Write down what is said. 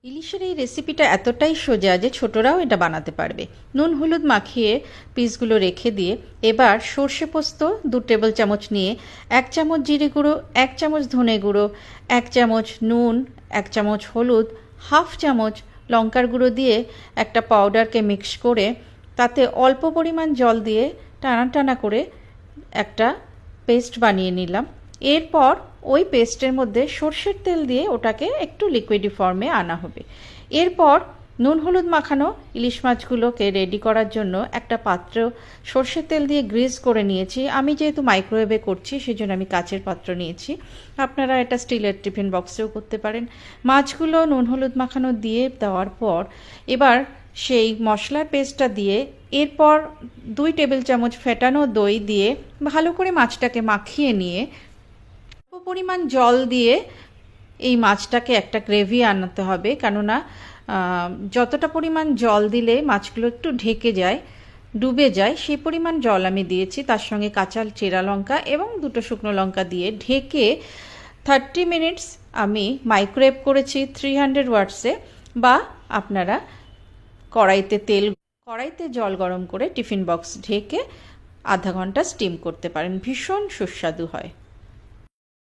ইলিশের এই রেসিপিটা এতটাই সোজা যে ছোটরাও এটা বানাতে পারবে। নুন হলুদ মাখিয়ে পিসগুলো রেখে দিয়ে এবার সর্ষে পোস্ত 2 টেবিল চামচ নিয়ে 1 চামচ জিরে গুঁড়ো, 1 চামচ ধনে গুঁড়ো, 1 চামচ নুন, 1 চামচ হলুদ, হাফ চামচ লঙ্কার গুঁড়ো দিয়ে একটা পাউডারকে মিক্স করে তাতে অল্প পরিমাণ জল দিয়ে টানা টানা করে একটা পেস্ট বানিয়ে নিলাম। এরপর ওই পেস্টের মধ্যে সর্ষের তেল দিয়ে ওটাকে একটু লিকুইডি ফর্মে আনা হবে। এরপর নুন হলুদ মাখানো ইলিশ মাছগুলোকে রেডি করার জন্য একটা পাত্র সর্ষের তেল দিয়ে গ্রিজ করে নিয়েছি। আমি যেহেতু মাইক্রোওয়েভে করছি সেজন্য আমি কাচের পাত্র নিয়েছি, আপনারা এটা স্টিলের টিফিন বক্সেও করতে পারেন। মাছগুলো নুন হলুদ মাখানো দিয়ে দেওয়ার পর এবার সেই মশলার পেস্টটা দিয়ে এরপর 2 টেবিল চামচ ফেটানো দই দিয়ে ভালো করে মাছটাকে মাখিয়ে নিয়ে অল্প পরিমাণ জল দিয়ে এই মাছটাকে একটা গ্রেভি আনাতে হবে, কেননা যতটা পরিমাণ জল দিলে মাছগুলো একটু ঢেকে যায়, ডুবে যায়, সেই পরিমাণ জল আমি দিয়েছি। তার সঙ্গে কাঁচা চেরা লঙ্কা এবং 2টো শুকনো লঙ্কা দিয়ে ঢেকে 30 মিনিটস আমি মাইক্রোওয়েভ করেছি 300 ওয়াটসে, বা আপনারা কড়াইতে জল গরম করে টিফিন বক্স ঢেকে আধা ঘন্টা স্টিম করতে পারেন। ভীষণ সুস্বাদু হয়।